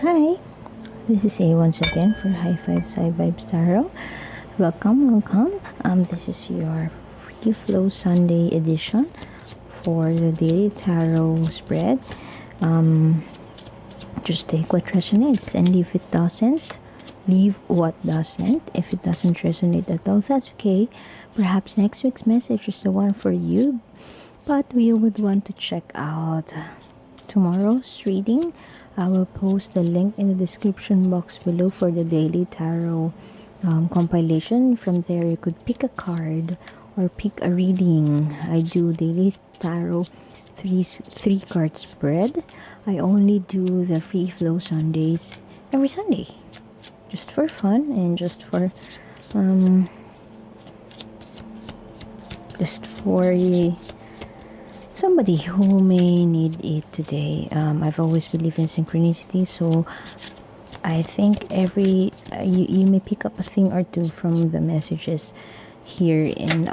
Hi, this is A once again for High Five Side Vibes Tarot. Welcome. This is your Free Flow Sunday edition for the daily tarot spread. Um, just take what resonates and leave it doesn't. Leave what doesn't. If it doesn't resonate at all, that's okay. Perhaps next week's message is the one for you, but we would want to check out tomorrow's reading. I will post the link in the description box below for the daily tarot compilation. From there, you could pick a card or pick a reading. I do daily tarot three card spread. I only do the free flow Sundays every Sunday, just for fun and um just for somebody who may need it today. I've always believed in synchronicity, so I think you may pick up a thing or two from the messages here in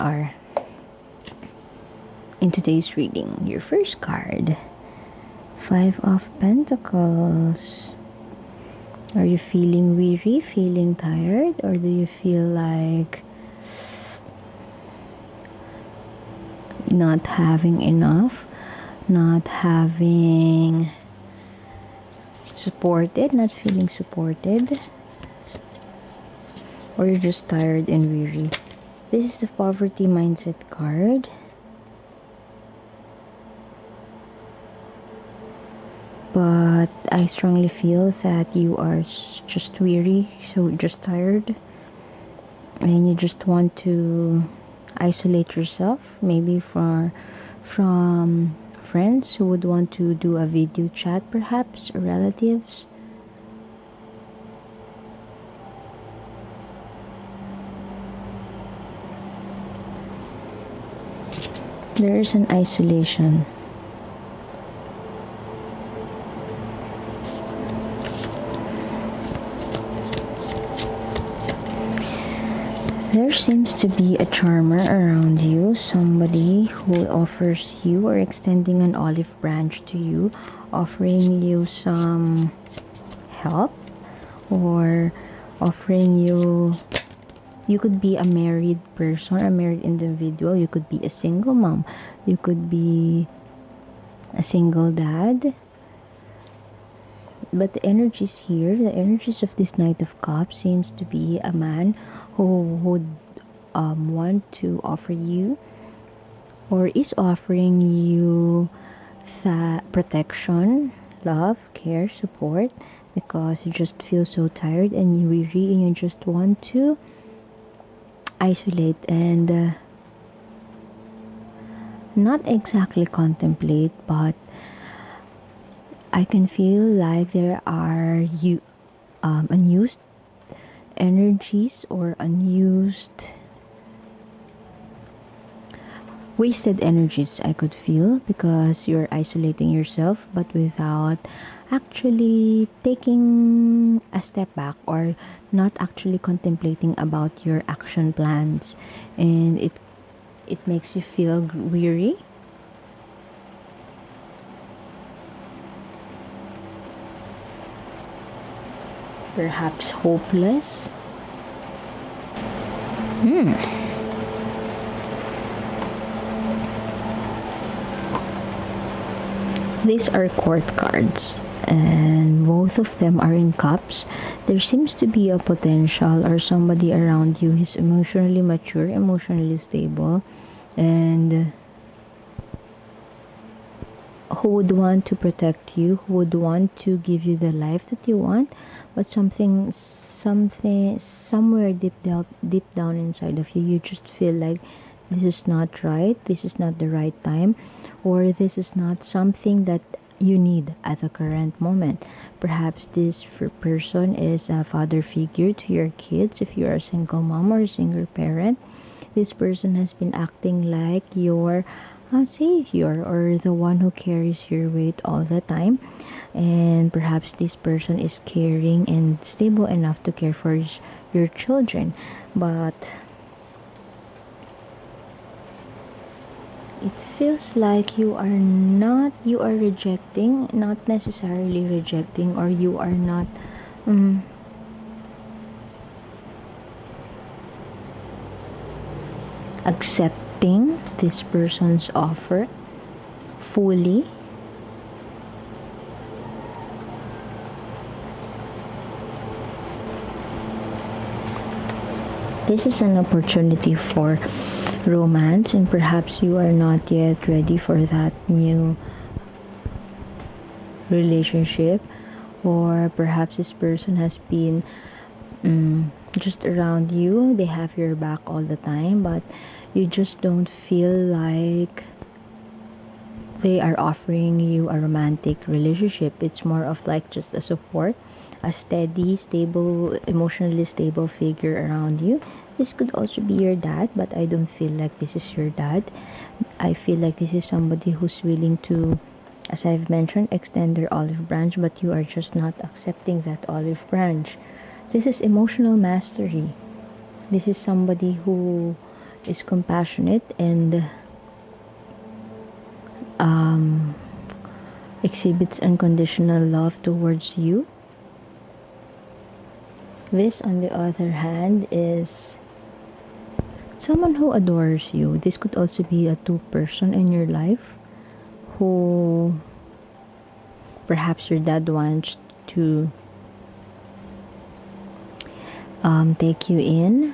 today's reading. Your first card, Five of Pentacles. Are you feeling weary, feeling tired, or do you feel like not having enough, not having supported, not feeling supported, or you're just tired and weary? This is the poverty mindset card. But I strongly feel that you are just weary, so just tired, and you just want to isolate yourself, maybe from friends who would want to do a video chat, perhaps, or relatives. There is an isolation. There seems to be a charmer around you, somebody who offers you or extending an olive branch to you, offering you some help, or offering you could be a married person, a married individual, you could be a single mom, you could be a single dad. But the energies here, the energies of this Knight of Cups seems to be a man who would want to offer you or is offering you that protection, love, care, support, because you just feel so tired and weary and you just want to isolate and not exactly contemplate, but I can feel like there are unused energies or unused wasted energies. I could feel, because you're isolating yourself but without actually taking a step back or not actually contemplating about your action plans, and it makes you feel weary, perhaps hopeless. These are court cards, and both of them are in cups. There seems to be a potential or somebody around you who's emotionally mature, emotionally stable, and who would want to protect you, who would want to give you the life that you want, but somewhere deep down inside of you, you just feel like this is not right, this is not the right time, or this is not something that you need at the current moment. Perhaps this person is a father figure to your kids if you are a single mom or a single parent. This person has been acting like your savior or the one who carries your weight all the time, and perhaps this person is caring and stable enough to care for your children, but it feels like you are rejecting, not necessarily rejecting, or you are not accepting this person's offer fully. This is an opportunity for romance, and perhaps you are not yet ready for that new relationship, or perhaps this person has been just around you. They have your back all the time, but you just don't feel like they are offering you a romantic relationship. It's more of like just a support, a steady, stable, emotionally stable figure around you. This could also be your dad, but I don't feel like this is your dad. I feel like this is somebody who's willing to, as I've mentioned, extend their olive branch, but you are just not accepting that olive branch. This is emotional mastery. This is somebody who is compassionate and exhibits unconditional love towards you. This, on the other hand, is someone who adores you. This could also be a two-person in your life who perhaps your dad wants to take you in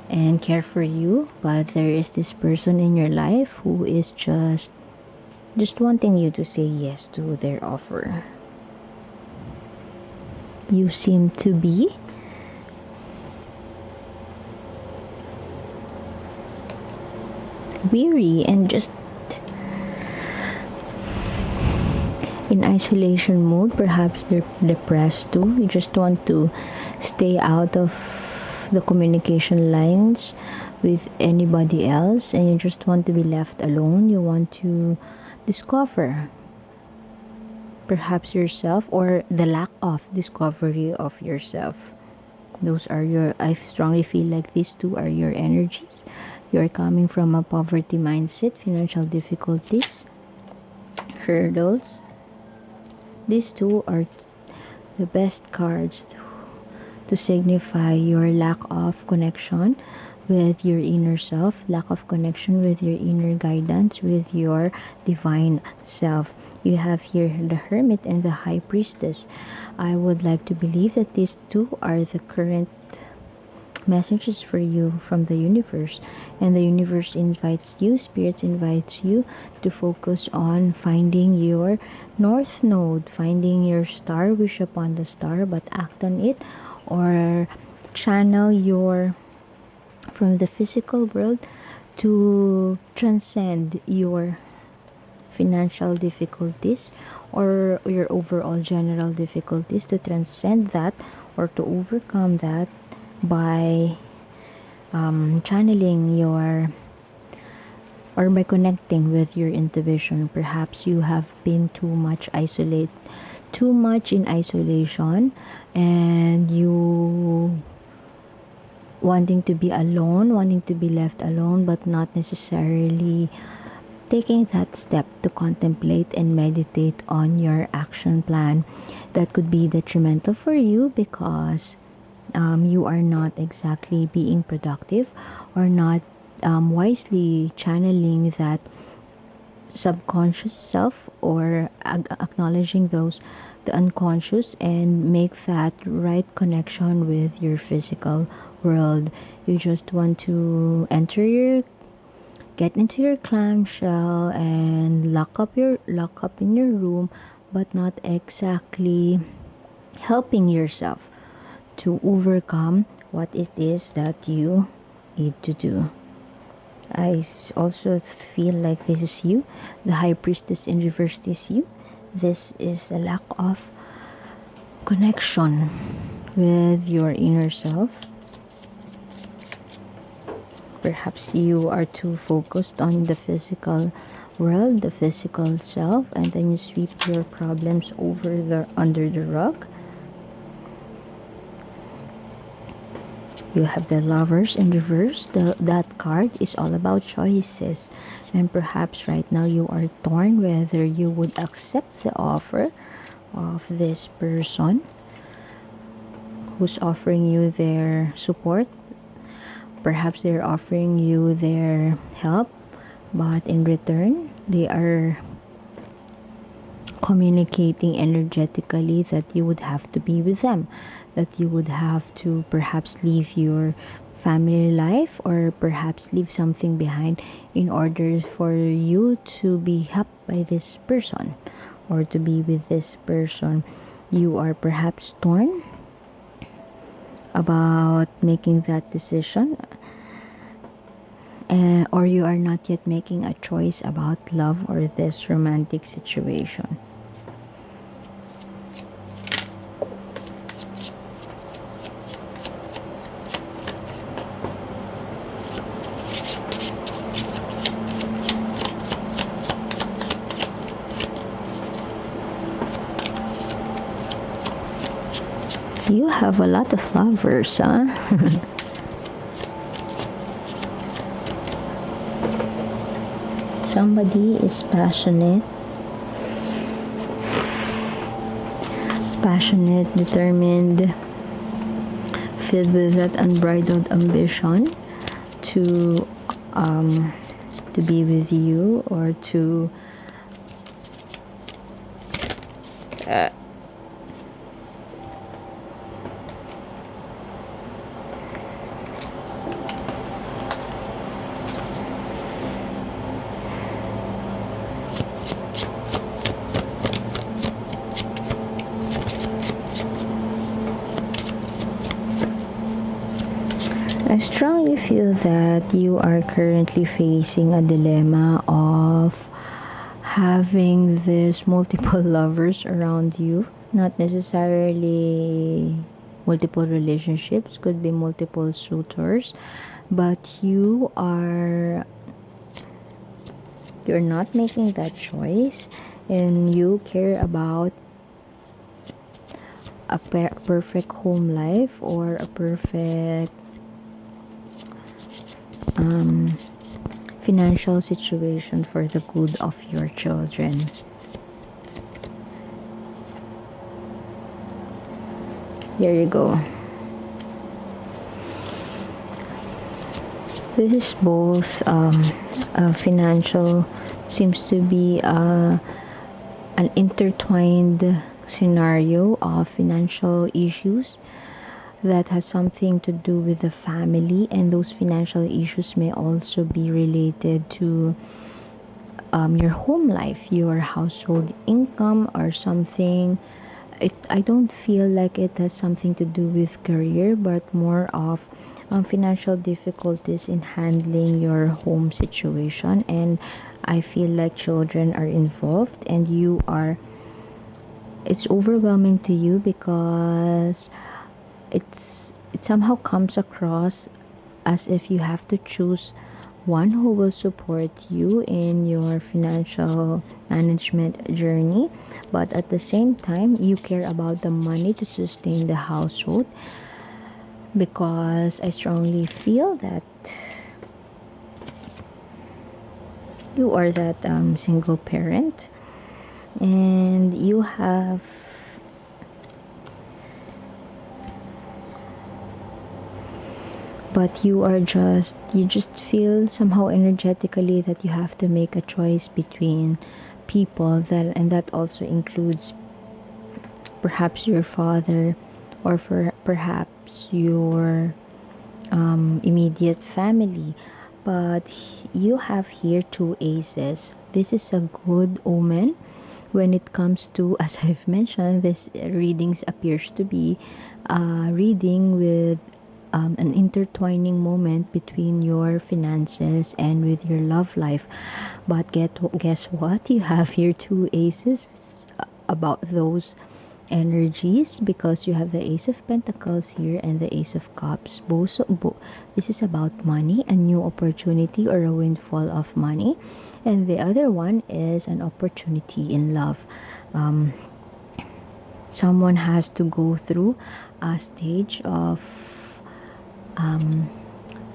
and care for you, but there is this person in your life who is just wanting you to say yes to their offer. You seem to be weary and just in isolation mode. Perhaps they're depressed too. You just want to stay out of the communication lines with anybody else, and you just want to be left alone. You want to discover perhaps yourself, or the lack of discovery of yourself. Those are your, I strongly feel like these two are your energies. You're coming from a poverty mindset, financial difficulties, hurdles. These two are the best cards to signify your lack of connection with your inner self, lack of connection with your inner guidance, with your divine self. You have here the Hermit and the High Priestess. I would like to believe that these two are the current messages for you from the universe, and the universe invites you, spirits invites you to focus on finding your north node, finding your star, wish upon the star, but act on it, or channel your from the physical world to transcend your financial difficulties or your overall general difficulties, to transcend that or to overcome that by channeling your, or by connecting with your intuition. Perhaps you have been too much in isolation, and you wanting to be alone, wanting to be left alone, but not necessarily taking that step to contemplate and meditate on your action plan. That could be detrimental for you, because you are not exactly being productive, or not wisely channeling that subconscious self, or acknowledging the unconscious, and make that right connection with your physical world. You just want to get into your clamshell and lock up in your room, but not exactly helping yourself to overcome what it is that you need to do. I also feel like this is you. The High Priestess in reverse is you. This is a lack of connection with your inner self. Perhaps you are too focused on the physical world, the physical self, and then you sweep your problems under the rug. You have the Lovers in reverse. That card is all about choices. And perhaps right now you are torn whether you would accept the offer of this person who's offering you their support. Perhaps they're offering you their help, but in return, they are communicating energetically that you would have to be with them, that you would have to perhaps leave your family life or perhaps leave something behind in order for you to be helped by this person or to be with this person. You are perhaps torn about making that decision, or you are not yet making a choice about love or this romantic situation. You have a lot of lovers, huh? Somebody is passionate, determined, filled with that unbridled ambition to be with you or to I strongly feel that you are currently facing a dilemma of having this multiple lovers around you, not necessarily multiple relationships, could be multiple suitors, but you're not making that choice, and you care about a perfect home life or a perfect financial situation for the good of your children. There you go. This is both a financial, seems to be an intertwined scenario of financial issues that has something to do with the family, and those financial issues may also be related to your home life, your household income, or something. I don't feel like it has something to do with career, but more of financial difficulties in handling your home situation. And I feel like children are involved, and it's overwhelming to you because it somehow comes across as if you have to choose one who will support you in your financial management journey, but at the same time you care about the money to sustain the household, because I strongly feel that you are that single parent, and you just feel somehow energetically that you have to make a choice between people, and that also includes perhaps your father, or perhaps your immediate family. But you have here two aces. This is a good omen when it comes to, as I've mentioned, this readings appears to be reading with an intertwining moment between your finances and with your love life. But guess what? You have here two aces about those energies, because you have the Ace of Pentacles here and the Ace of Cups. This is about money, a new opportunity or a windfall of money, and the other one is an opportunity in love. Someone has to go through a stage of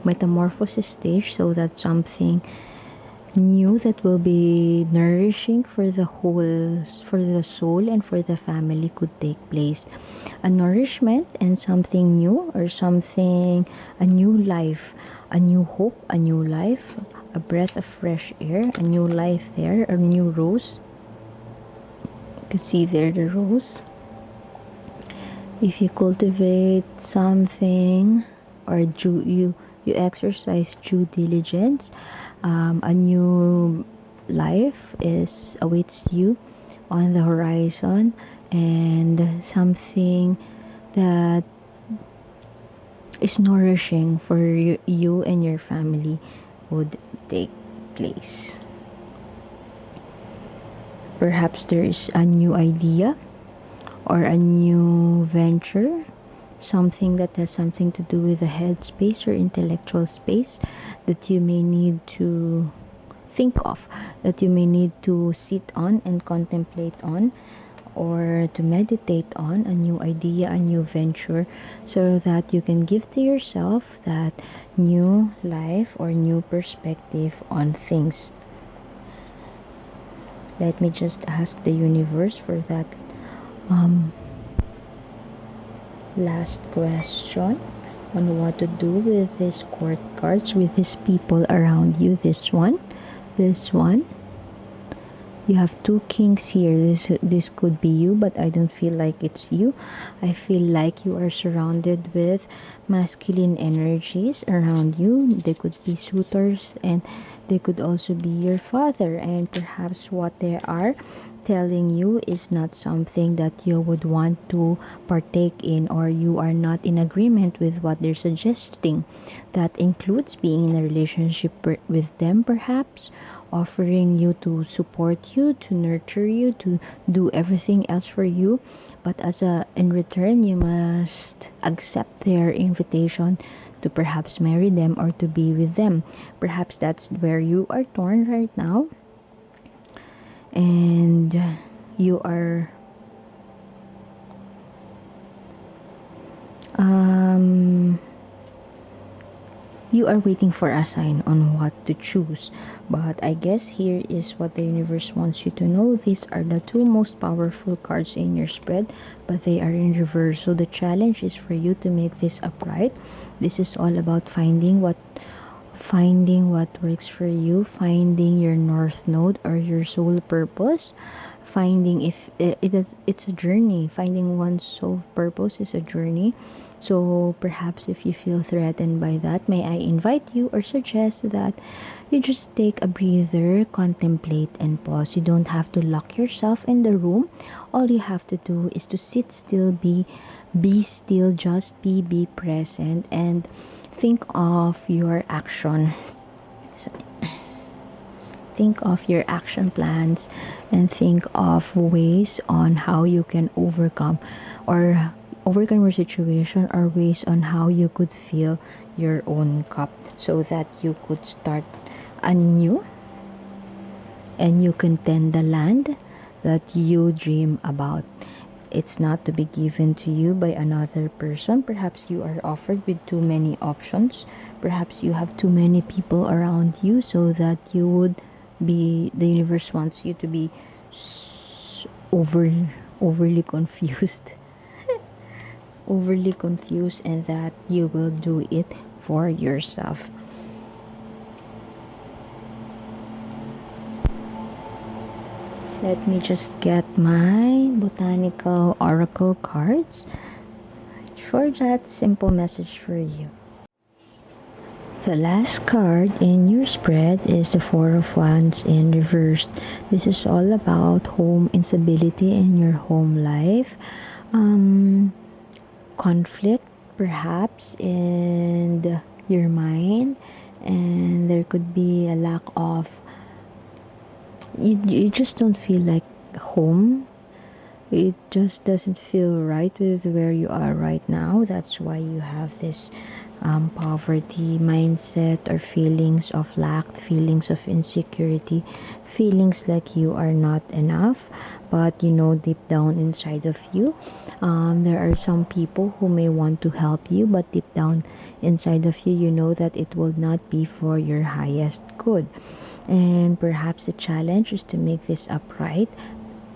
metamorphosis stage, so that something new that will be nourishing for the whole, for the soul and for the family could take place. A nourishment and something new, or something, a new life, a new hope, a new life, a breath of fresh air, a new life there, a new rose. You can see there the rose. If you cultivate something, or you exercise due diligence, a new life is awaits you on the horizon, and something that is nourishing for you and your family would take place. Perhaps there is a new idea or a new venture, something that has something to do with the head space or intellectual space that you may need to think of, that you may need to sit on and contemplate on, or to meditate on a new idea, a new venture, so that you can give to yourself that new life or new perspective on things. Let me just ask the universe for that last question on what to do with these court cards, with these people around you. This one, you have two kings here. This could be you, but I don't feel like it's you. I feel like you are surrounded with masculine energies around you. They could be suitors, and they could also be your father, and perhaps what they are telling you is not something that you would want to partake in, or you are not in agreement with what they're suggesting. That includes being in a relationship with them, perhaps offering you to support you, to nurture you, to do everything else for you, but in return you must accept their invitation to perhaps marry them or to be with them. Perhaps that's where you are torn right now, and you are waiting for a sign on what to choose. But I guess here is what the universe wants you to know. These are the two most powerful cards in your spread, but they are in reverse, so the challenge is for you to make this upright. This is all about finding what works for you, finding your north node or your soul purpose, finding if it's a journey. Finding one's soul purpose is a journey. So perhaps if you feel threatened by that, may I invite you or suggest that you just take a breather, contemplate, and pause. You don't have to lock yourself in the room. All you have to do is to sit still, be still, just be present, and think of your action. So, think of your action plans, and think of ways on how you can overcome your situation, or ways on how you could fill your own cup so that you could start anew and you can tend the land that you dream about. It's not to be given to you by another person. Perhaps you are offered with too many options. Perhaps you have too many people around you, so that you would be, the universe wants you to be overly confused. Overly confused, and that you will do it for yourself. Let me just get my botanical oracle cards for that simple message for you. The last card in your spread is the Four of Wands in reverse. This is all about home instability in your home life. Conflict perhaps in your mind, and there could be a lack of, you just don't feel like home. It just doesn't feel right with where you are right now. That's why you have this poverty mindset, or feelings of lack, feelings of insecurity, feelings like you are not enough, but you know deep down inside of you, there are some people who may want to help you, but deep down inside of you, you know that it will not be for your highest good. And perhaps the challenge is to make this upright.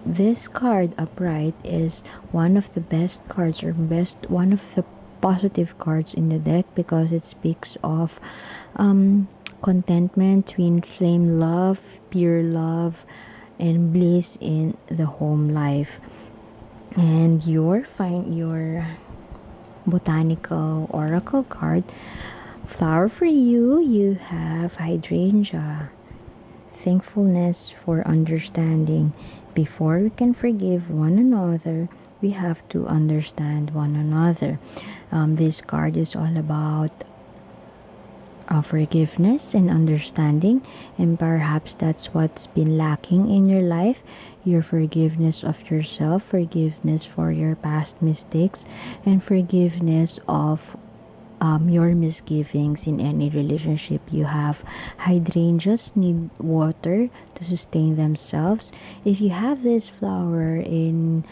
This card upright is one of the best cards, or best one of the positive cards in the deck, because it speaks of contentment, twin flame love, pure love, and bliss in the home life. And your botanical oracle card flower for you, you have hydrangea. Thankfulness for understanding. Before we can forgive one another, we have to understand one another. This card is all about forgiveness and understanding, and perhaps that's what's been lacking in your life. Your forgiveness of yourself, forgiveness for your past mistakes, and forgiveness of your misgivings in any relationship you have. Hydrangeas need water to sustain themselves. If you have this flower in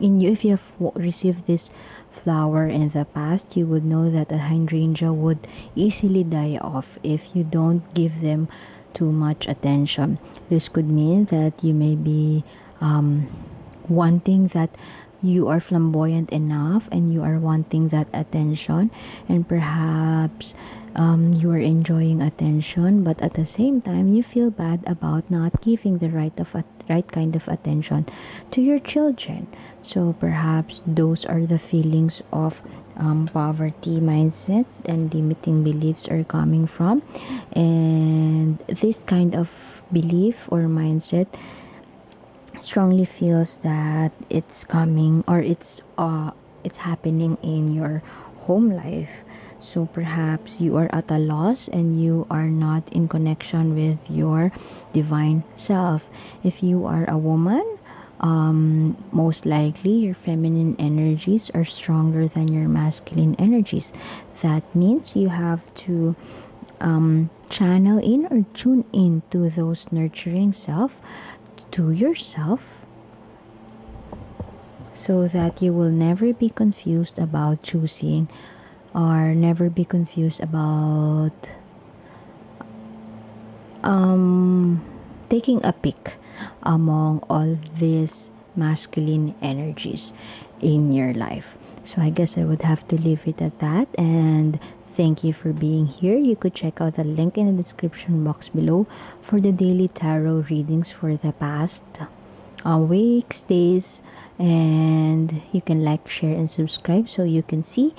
you, if you have received this flower in the past, you would know that a hydrangea would easily die off if you don't give them too much attention. This could mean that you may be wanting that, you are flamboyant enough and you are wanting that attention, and perhaps you are enjoying attention, but at the same time you feel bad about not giving the right kind of attention to your children. So perhaps those are the feelings of poverty mindset and limiting beliefs are coming from. And this kind of belief or mindset strongly feels that it's coming, or it's happening in your home life. So perhaps you are at a loss and you are not in connection with your divine self. If you are a woman, most likely your feminine energies are stronger than your masculine energies. That means you have to channel in or tune in to those nurturing self, to yourself, so that you will never be confused about choosing, or never be confused about taking a pick among all these masculine energies in your life. So I guess I would have to leave it at that, and thank you for being here. You could check out the link in the description box below for the daily tarot readings for the past weeks, days, and you can like, share, and subscribe so you can see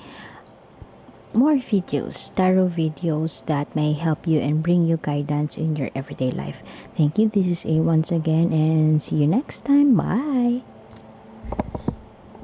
more videos, tarot videos that may help you and bring you guidance in your everyday life. Thank you. This is A once again, and see you next time. Bye.